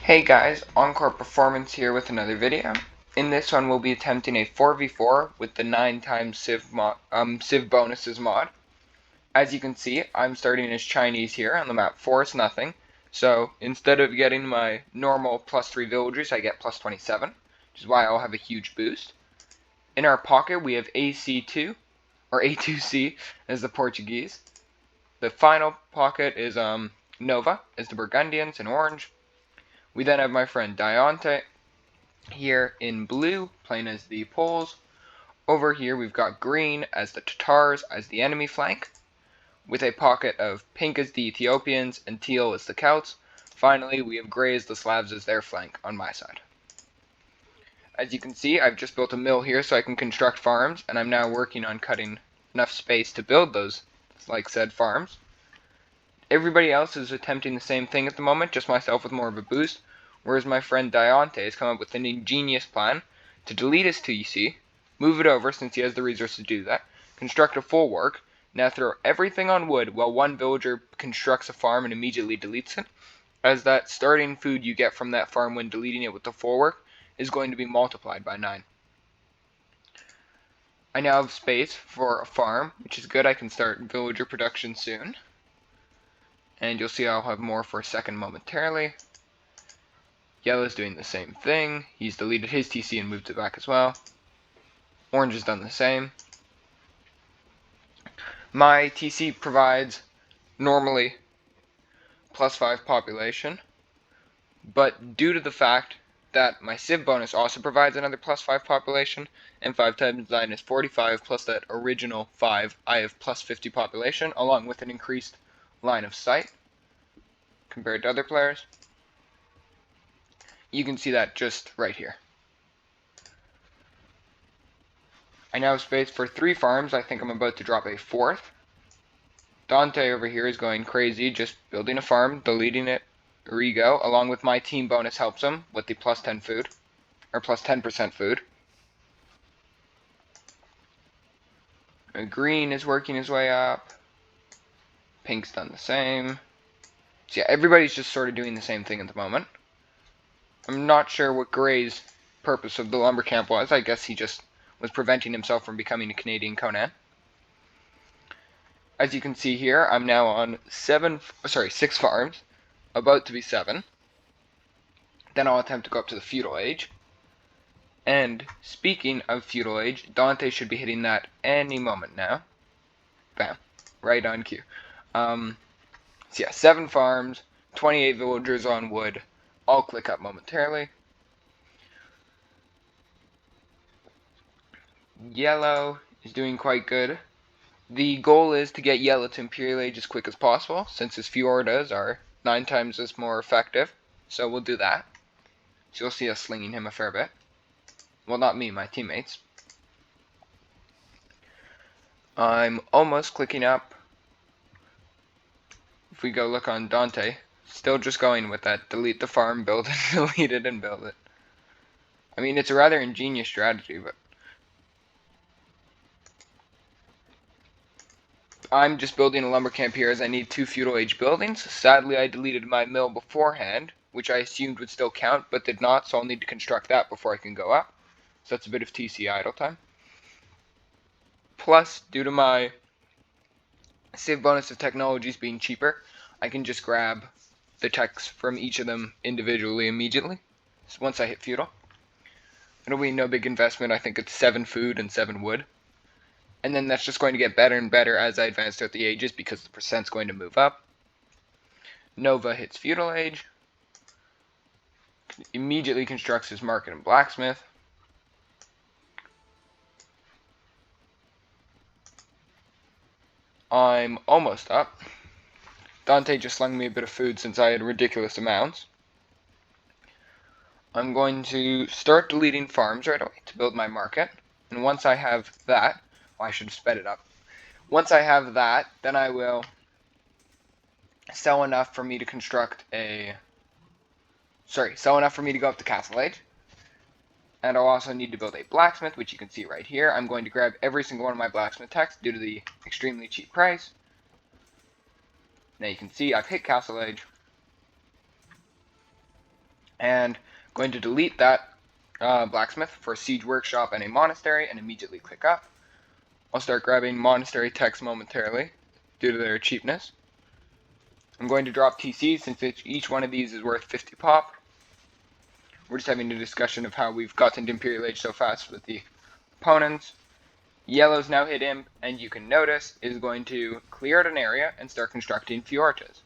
Hey guys, Encore Performance here with another video. In this one we'll be attempting a 4v4 with the 9 times Civ Bonuses mod. As you can see, I'm starting as Chinese here on the map Forest Nothing. So instead of getting my normal +3 villagers, I get +27, which is why I'll have a huge boost. In our pocket we have AC2, or A2C as the Portuguese. The final pocket is Nova, as the Burgundians in orange. We then have my friend Diante here in blue, playing as the Poles. Over here we've got green as the Tatars as the enemy flank, with a pocket of pink as the Ethiopians and teal as the Celts. Finally, we have gray as the Slavs as their flank on my side. As you can see, I've just built a mill here so I can construct farms, and I'm now working on cutting enough space to build those, like said, farms. Everybody else is attempting the same thing at the moment, just myself with more of a boost, whereas my friend Diante has come up with an ingenious plan to delete his TC, move it over since he has the resource to do that, construct a full work, now throw everything on wood while one villager constructs a farm and immediately deletes it, as that starting food you get from that farm when deleting it with the full work is going to be multiplied by 9. I now have space for a farm, which is good. I can start villager production soon. And you'll see I'll have more for a second momentarily. Yellow's doing the same thing. He's deleted his TC and moved it back as well. Orange has done the same. My TC provides normally +5 population, but due to the fact that my Civ bonus also provides another +5 population, and 5 times 9 is 45, plus that original 5, I have +50 population, along with an increased line of sight compared to other players. You can see that just right here. I now have space for 3 farms. I think I'm about to drop a 4th. Dante over here is going crazy, just building a farm, deleting it, Rigo, along with my team bonus helps him with the +10 food, or +10% food. Green is working his way up. Pink's done the same. So yeah, everybody's just sort of doing the same thing at the moment. I'm not sure what Gray's purpose of the lumber camp was. I guess he just was preventing himself from becoming a Canadian Conan. As you can see here, I'm now on 6 farms, about to be 7. Then I'll attempt to go up to the feudal age. And speaking of feudal age, Dante should be hitting that any moment now. Bam, right on cue. So yeah, 7 farms, 28 villagers on wood. I'll click up momentarily. Yellow is doing quite good. The goal is to get Yellow to Imperial Age as quick as possible, since his Fjordas are 9 times as more effective. So we'll do that. So you'll see us slinging him a fair bit. Well, not me, my teammates. I'm almost clicking up. If we go look on Dante, still just going with that delete the farm, build it, delete it, and build it. I mean, it's a rather ingenious strategy, but I'm just building a lumber camp here as I need 2 feudal age buildings. Sadly, I deleted my mill beforehand, which I assumed would still count, but did not, so I'll need to construct that before I can go up. So that's a bit of TC idle time. Plus, due to my Civ bonus of technologies being cheaper, I can just grab the techs from each of them individually immediately, so once I hit feudal. It'll be no big investment. I think it's 7 food and 7 wood. And then that's just going to get better and better as I advance throughout the ages because the percent's going to move up. Nova hits feudal age. Immediately constructs his market and blacksmith. I'm almost up. Dante just slung me a bit of food since I had ridiculous amounts. I'm going to start deleting farms right away to build my market. And once I have that, well, I should have sped it up. Once I have that, then I will sell enough for me to construct a... sell enough for me to go up to Castle Age. And I'll also need to build a blacksmith, which you can see right here. I'm going to grab every single one of my blacksmith techs due to the extremely cheap price. Now you can see I've hit Castle Age. And going to delete that blacksmith for a siege workshop and a monastery, and immediately click up. I'll start grabbing monastery techs momentarily due to their cheapness. I'm going to drop TC since each one of these is worth 50 pop. We're just having a discussion of how we've gotten to Imperial Age so fast with the opponents. Yellow's now hit imp, and you can notice is going to clear out an area and start constructing Fiortas.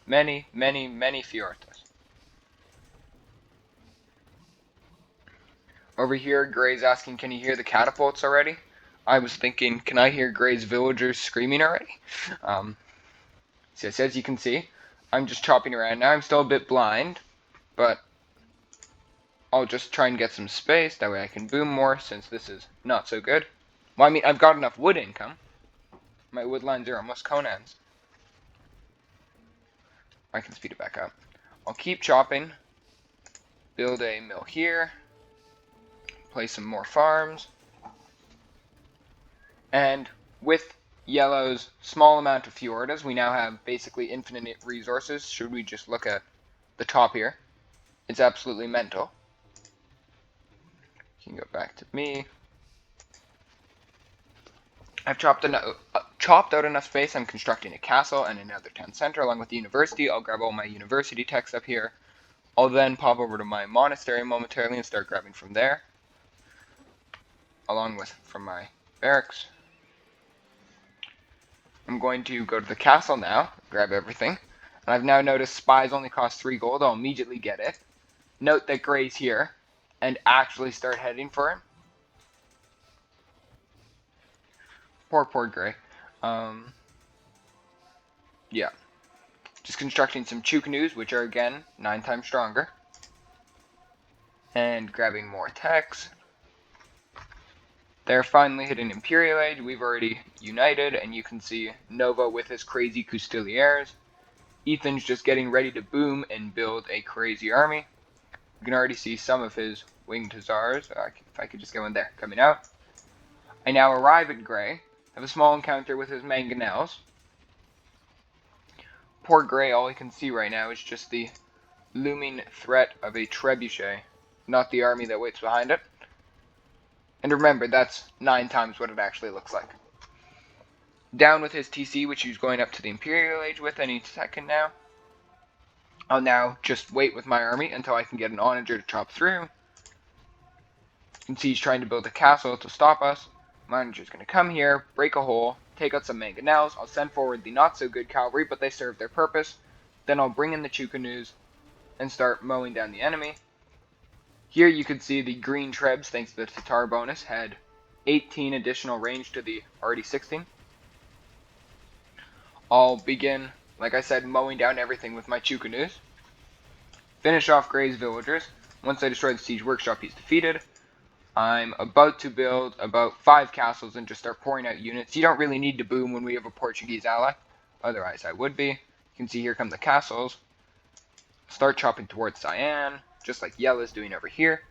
Many, many, many Fiortas. Over here, Gray's asking, can you hear the catapults already? I was thinking, can I hear Gray's villagers screaming already? So as you can see, I'm just chopping around now. I'm still a bit blind, but I'll just try and get some space. That way I can boom more, since this is not so good. Well, I mean, I've got enough wood income. My wood lines are almost Conan's. I can speed it back up. I'll keep chopping. Build a mill here. Place some more farms. And with Yellow's small amount of Fiordas, we now have basically infinite resources. Should we just look at the top here? It's absolutely mental. You can go back to me. I've chopped out enough space. I'm constructing a castle and another town center along with the university. I'll grab all my university techs up here. I'll then pop over to my monastery momentarily and start grabbing from there, along with from my barracks. I'm going to go to the castle now, grab everything. And I've now noticed spies only cost 3 gold. I'll immediately get it. Note that Gray's here, and actually start heading for him. Poor Gray. Yeah. Just constructing some Chukanus, which are again 9 times stronger. And grabbing more techs. They're finally hitting Imperial Age. We've already united, and you can see Nova with his crazy Custiliers. Ethan's just getting ready to boom and build a crazy army. You can already see some of his winged hussars. If I could just get one there, coming out. I now arrive at Gray. Have a small encounter with his mangonels. Poor Gray, all he can see right now is just the looming threat of a trebuchet, not the army that waits behind it. And remember, that's 9 times what it actually looks like. Down with his TC, which he's going up to the Imperial Age with any second now. I'll now just wait with my army until I can get an onager to chop through. You can see he's trying to build a castle to stop us. My onager's going to come here, break a hole, take out some mangonels. I'll send forward the not-so-good cavalry, but they serve their purpose. Then I'll bring in the Chukanus and start mowing down the enemy. Here you can see the green trebs, thanks to the Tatar bonus, had 18 additional range to the already 16. I'll begin, like I said, mowing down everything with my Chukanus. Finish off Gray's villagers. Once I destroy the siege workshop, he's defeated. I'm about to build about 5 castles and just start pouring out units. You don't really need to boom when we have a Portuguese ally. Otherwise, I would be. You can see here come the castles. Start chopping towards Cyan, just like Yella's doing over here.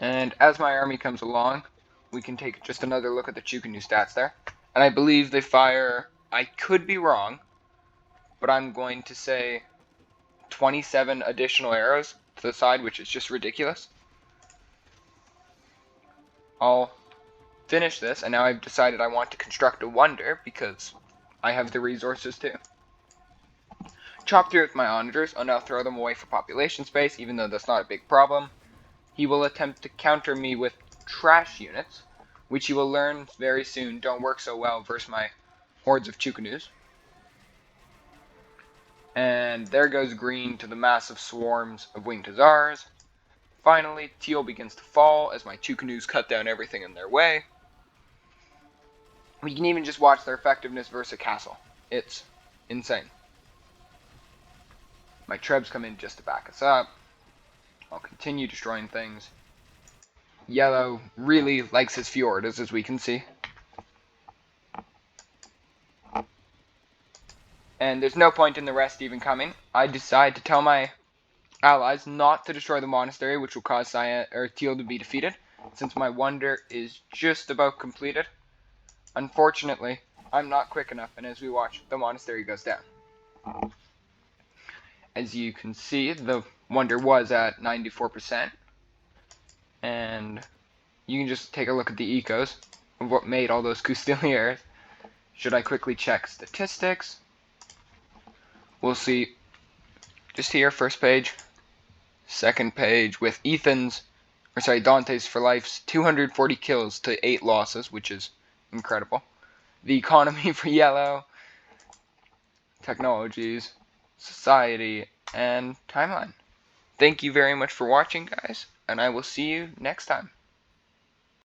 And as my army comes along, we can take just another look at the Chukanu stats there. And I believe they fire, I could be wrong, but I'm going to say 27 additional arrows to the side, which is just ridiculous. I'll finish this, and now I've decided I want to construct a wonder because I have the resources too. Chop through with my onagers. I'll now throw them away for population space, even though that's not a big problem. He will attempt to counter me with trash units, which he will learn very soon don't work so well versus my hordes of Chukanus. And there goes green to the massive swarms of winged hussars. Finally, teal begins to fall as my Chukanus cut down everything in their way. We can even just watch their effectiveness versus a castle. It's insane. My trebs come in just to back us up. I'll continue destroying things. Yellow really likes his Fiordas, as we can see. And there's no point in the rest even coming. I decide to tell my allies not to destroy the monastery, which will cause Teal to be defeated, since my wonder is just about completed. Unfortunately, I'm not quick enough, and as we watch, the monastery goes down. As you can see, the wonder was at 94%. And you can just take a look at the ecos of what made all those Custiliers. Should I quickly check statistics? We'll see just here, first page, second page, with Dante's for Life's 240 kills to 8 losses, which is incredible. The economy for yellow, technologies, society, and timeline. Thank you very much for watching, guys, and I will see you next time.